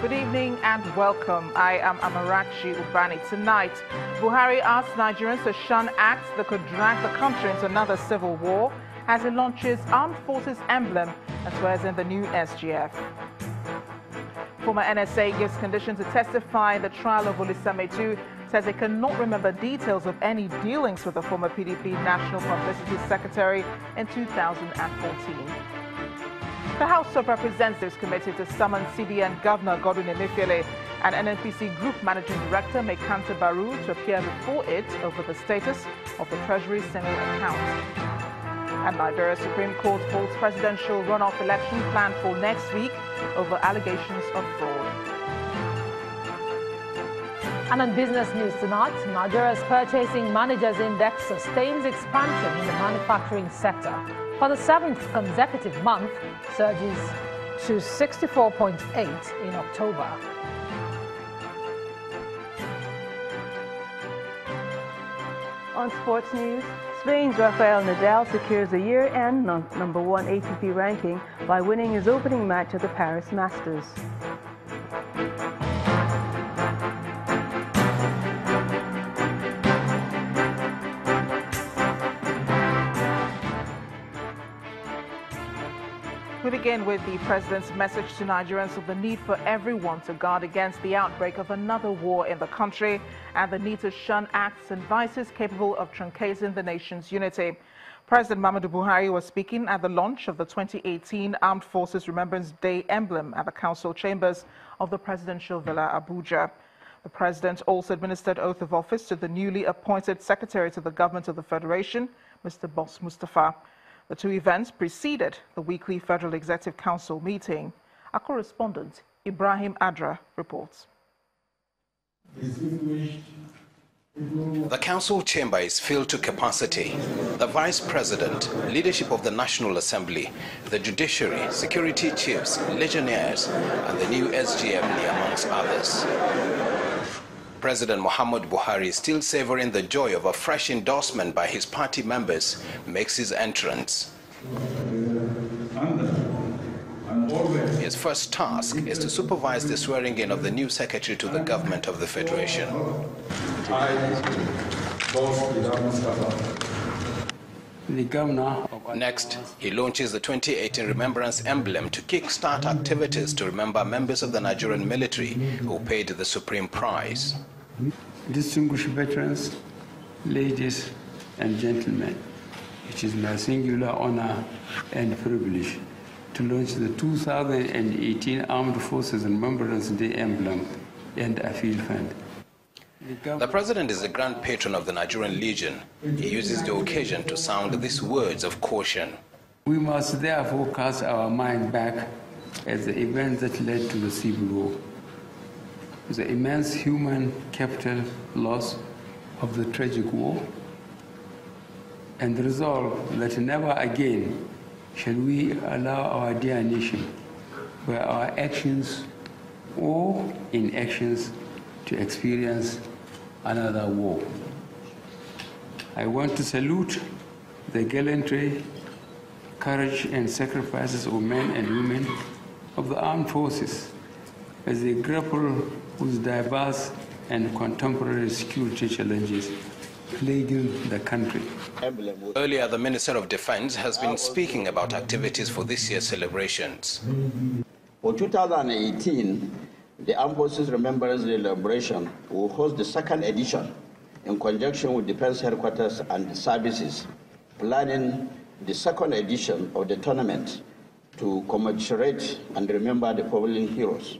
Good evening and welcome. I am Amarachi Ubani. Tonight, Buhari asks Nigerians to shun acts that could drag the country into another civil war as he launches Armed Forces Emblem and swears in the new SGF. Former NSA gives condition to testify in the trial of Olisametu, says he cannot remember details of any dealings with the former PDP National Publicity Secretary in 2014. The House of Representatives committed to summon CBN Governor Godwin Emefiele and NNPC Group Managing Director Mekanta Baru to appear before it over the status of the Treasury single account. And Nigeria's Supreme Court holds presidential runoff election planned for next week over allegations of fraud. And on business news tonight, Nigeria's Purchasing Managers Index sustains expansion in the manufacturing sector. For the 7th consecutive month, surges to 64.8 in October. On sports news, Spain's Rafael Nadal secures a year-end number 1 ATP ranking by winning his opening match at the Paris Masters. We begin with the president's message to Nigerians of the need for everyone to guard against the outbreak of another war in the country and the need to shun acts and vices capable of truncating the nation's unity. President Muhammadu Buhari was speaking at the launch of the 2018 Armed Forces Remembrance Day emblem at the council chambers of the Presidential Villa, Abuja. The president also administered oath of office to the newly appointed Secretary to the Government of the Federation, Mr. Boss Mustafa. The two events preceded the weekly Federal Executive Council meeting. Our correspondent, Ibrahim Adra, reports. The council chamber is filled to capacity. The vice president, leadership of the National Assembly, the judiciary, security chiefs, legionnaires, and the new SGF, amongst others. President Muhammadu Buhari, still savoring the joy of a fresh endorsement by his party members, makes his entrance. His first task is to supervise the swearing-in of the new secretary to the government of the Federation. Next, he launches the 2018 Remembrance Emblem to kick-start activities to remember members of the Nigerian military who paid the supreme price. Distinguished veterans, ladies and gentlemen, it is my singular honor and privilege to launch the 2018 Armed Forces Remembrance Day Emblem and Appeal Fund. The president is the grand patron of the Nigerian Legion. He uses the occasion to sound these words of caution. We must therefore cast our mind back at the events that led to the Civil War, the immense human capital loss of the tragic war, and resolve that never again shall we allow our dear nation, by our actions or inactions, to experience another war. I want to salute the gallantry, courage, and sacrifices of men and women of the armed forces as they grapple with diverse and contemporary security challenges plaguing the country. Earlier, the Minister of Defense has been speaking about activities for this year's celebrations. For 2018, the Armed Forces Remembrance Day celebration will host the second edition in conjunction with Defense Headquarters and the services, planning the second edition of the tournament to commemorate and remember the fallen heroes.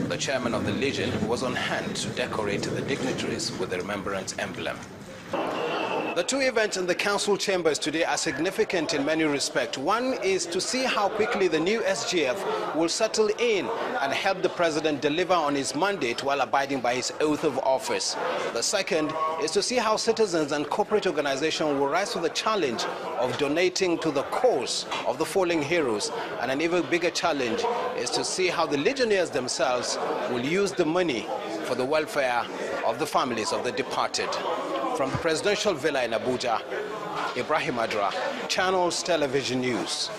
The chairman of the Legion was on hand to decorate the dignitaries with the Remembrance Emblem. The two events in the council chambers today are significant in many respects. One is to see how quickly the new SGF will settle in and help the president deliver on his mandate while abiding by his oath of office. The second is to see how citizens and corporate organizations will rise to the challenge of donating to the cause of the fallen heroes. And an even bigger challenge is to see how the legionnaires themselves will use the money for the welfare of the families of the departed. From the Presidential Villa in Abuja, Ibrahim Adra, Channels Television News.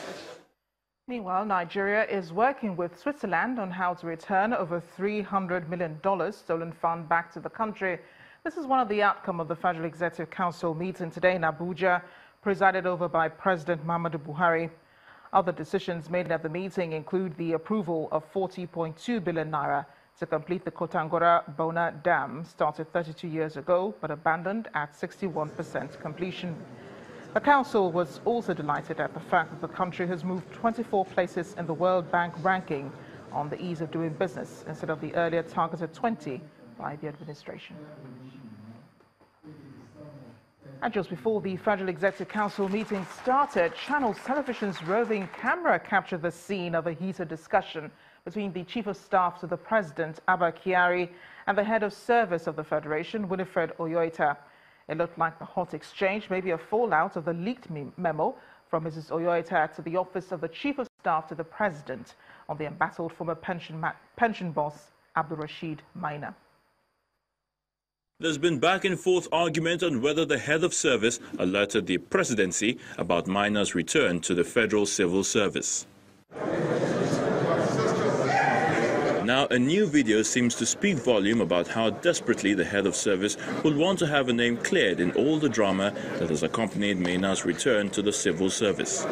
Meanwhile, Nigeria is working with Switzerland on how to return over $300 million stolen fund back to the country. This is one of the outcome of the Federal Executive Council meeting today in Abuja, presided over by President Muhammadu Buhari. Other decisions made at the meeting include the approval of 40.2 billion naira to complete the Kotangora-Bona Dam, started 32 years ago but abandoned at 61% completion. The Council was also delighted at the fact that the country has moved 24 places in the World Bank ranking on the ease of doing business instead of the earlier targeted 20 by the administration. And just before the Federal Executive Council meeting started, Channels Television's roving camera captured the scene of a heated discussion between the Chief of Staff to the President, Abba Kyari, and the Head of Service of the Federation, Winifred Oyoita. It looked like the hot exchange may be a fallout of the leaked memo from Mrs. Oyoita to the Office of the Chief of Staff to the President on the embattled former pension boss, Abdul Rashid Maina. There's been back and forth argument on whether the head of service alerted the presidency about Maina's return to the Federal Civil Service. Now, a new video seems to speak volume about how desperately the head of service would want to have a name cleared in all the drama that has accompanied Maina's return to the civil service.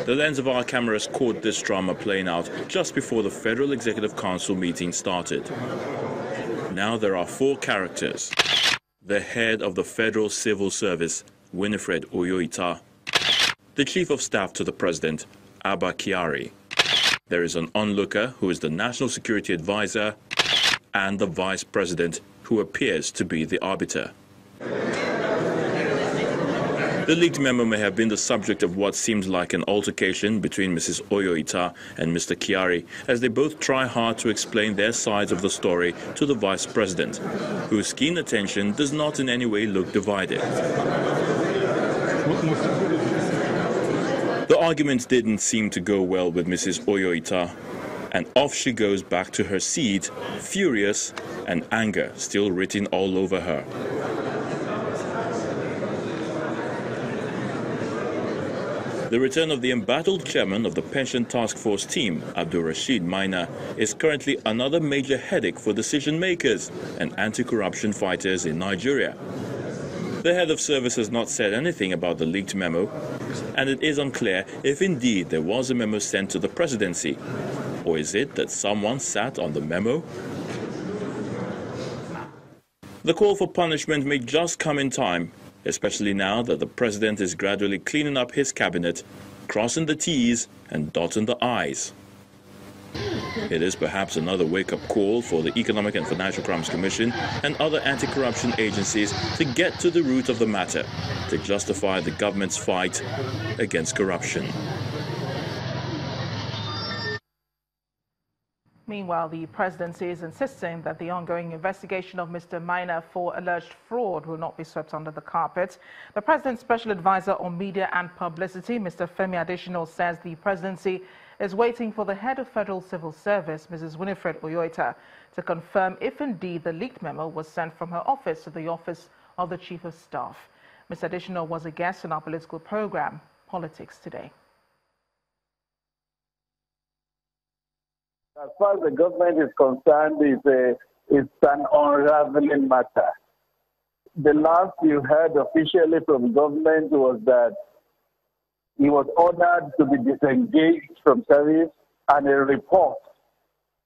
The lens of our cameras caught this drama playing out just before the Federal Executive Council meeting started. Now there are four characters. The head of the Federal Civil Service, Winifred Oyoita. The Chief of Staff to the President, Abba Kyari. There is an onlooker who is the National Security Advisor, and the Vice President who appears to be the arbiter. The leaked memo may have been the subject of what seems like an altercation between Mrs. Oyoita and Mr. Kyari, as they both try hard to explain their sides of the story to the Vice President, whose keen attention does not in any way look divided. The argument didn't seem to go well with Mrs. Oyoita, and off she goes back to her seat, furious and anger still written all over her. The return of the embattled chairman of the Pension Task Force team, Abdul Rashid Maina, is currently another major headache for decision makers and anti-corruption fighters in Nigeria. The head of service has not said anything about the leaked memo, and it is unclear if indeed there was a memo sent to the presidency, or is it that someone sat on the memo? The call for punishment may just come in time, especially now that the president is gradually cleaning up his cabinet, crossing the T's and dotting the I's. It is perhaps another wake-up call for the Economic and Financial Crimes Commission and other anti-corruption agencies to get to the root of the matter, to justify the government's fight against corruption. Meanwhile, the presidency is insisting that the ongoing investigation of Mr. Maina for alleged fraud will not be swept under the carpet. The president's special advisor on media and publicity, Mr. Femi Adesina, says the presidency is waiting for the head of Federal Civil Service, Mrs. Winifred Oyoita, to confirm if indeed the leaked memo was sent from her office to the Office of the Chief of Staff. Mr. Adesina was a guest in our political program, Politics Today. As far as the government is concerned, it's an unraveling matter. The last you heard officially from government was that he was ordered to be disengaged from service, and a report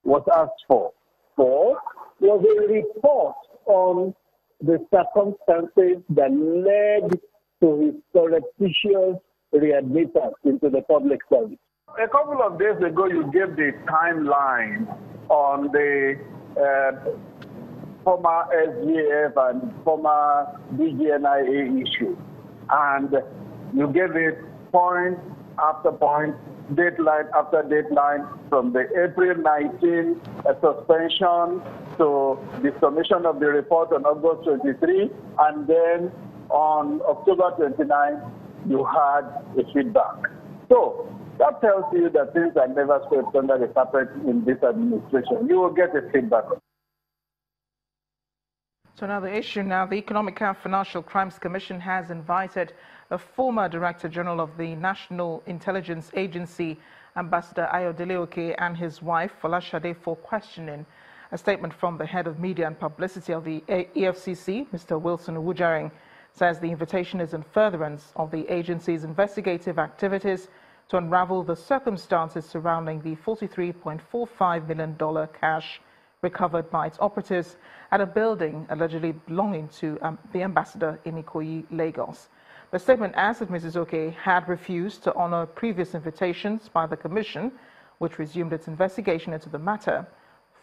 was asked for. Was a report on the circumstances that led to his surreptitious readmittance into the public service. A couple of days ago, you gave the timeline on the former SGF and former DGNIA issue, and you gave it point after point, deadline after deadline, from the April 19 suspension to the submission of the report on August 23, and then on October 29, you had a feedback. So that tells you that things are never swept under the carpet in this administration. You will get a feedback. To another issue now, the Economic and Financial Crimes Commission has invited a former Director General of the National Intelligence Agency, Ambassador Ayodele Oke, and his wife, Folashade, for questioning. A statement from the head of media and publicity of the EFCC, Mr. Wilson Uwujaring, says the invitation is in furtherance of the agency's investigative activities to unravel the circumstances surrounding the $43.45 million cash recovered by its operatives at a building allegedly belonging to the ambassador in Ikoyi, Lagos. The statement adds that Mrs. Oke had refused to honor previous invitations by the Commission, which resumed its investigation into the matter,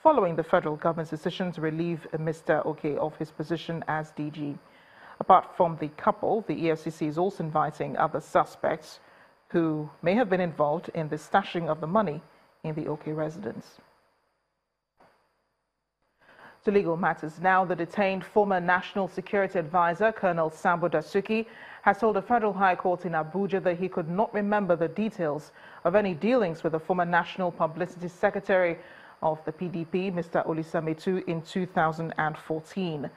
following the federal government's decision to relieve Mr. Oke of his position as DG. Apart from the couple, the EFCC is also inviting other suspects who may have been involved in the stashing of the money in the Oke residence. To legal matters now, the detained former National Security Advisor, Colonel Sambo Dasuki, has told the Federal High Court in Abuja that he could not remember the details of any dealings with the former National Publicity Secretary of the PDP, Mr. Olisa Metu, in 2014.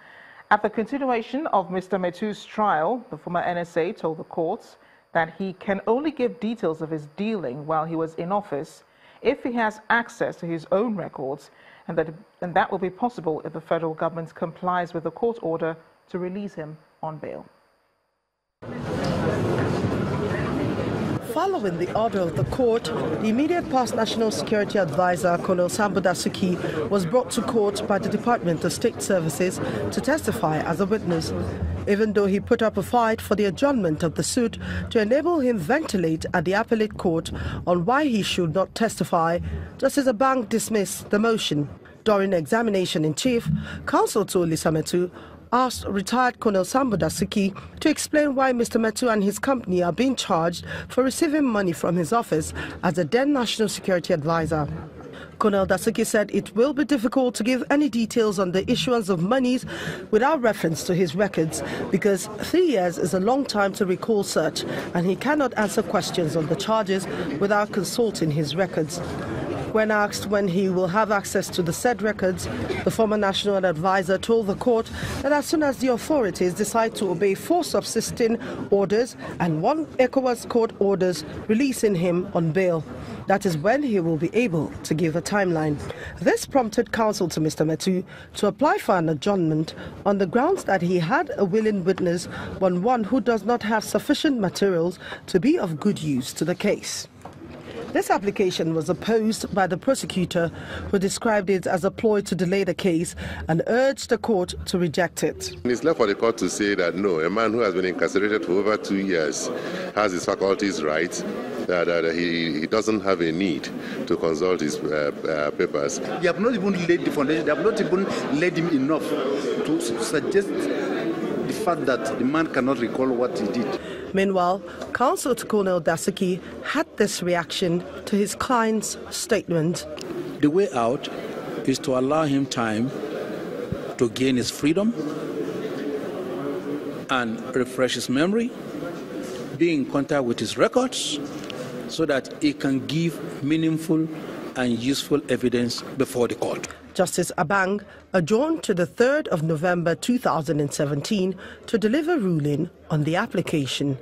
At the continuation of Mr. Metu's trial, the former NSA told the courts that he can only give details of his dealing while he was in office if he has access to his own records, and that will be possible if the federal government complies with the court order to release him on bail. Following the order of the court, the immediate past National Security Advisor, Colonel Sambo Dasuki, was brought to court by the Department of State Services to testify as a witness. Even though he put up a fight for the adjournment of the suit to enable him ventilate at the appellate court on why he should not testify, Justice Abba dismissed the motion. During examination in chief, counsel to Olisa Metu asked retired Colonel Sambo Dasuki to explain why Mr. Metu and his company are being charged for receiving money from his office as a then National Security Advisor. Colonel Dasuki said it will be difficult to give any details on the issuance of monies without reference to his records because 3 years is a long time to recall such, and he cannot answer questions on the charges without consulting his records. When asked when he will have access to the said records, the former national advisor told the court that as soon as the authorities decide to obey 4 subsisting orders and 1 ECOWAS court orders releasing him on bail, that is when he will be able to give a timeline. This prompted counsel to Mr. Metu to apply for an adjournment on the grounds that he had a willing witness, but one who does not have sufficient materials to be of good use to the case. This application was opposed by the prosecutor, who described it as a ploy to delay the case and urged the court to reject it. It's left for the court to say that no, a man who has been incarcerated for over 2 years has his faculties right, that he doesn't have a need to consult his papers. They have not even laid the foundation, they have not even laid him enough to suggest the fact that the man cannot recall what he did. Meanwhile, counsel to Colonel Dasuki had this reaction to his client's statement. The way out is to allow him time to gain his freedom and refresh his memory, be in contact with his records, so that he can give meaningful and useful evidence before the court. Justice Abba adjourned to the 3rd of November 2017 to deliver ruling on the application.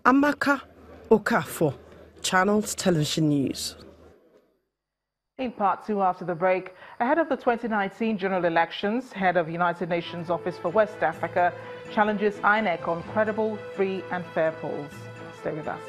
Amaka Okafor, Channels Television News. In part 2 after the break, ahead of the 2019 general elections, head of United Nations Office for West Africa challenges INEC on credible, free and fair polls. Stay with us.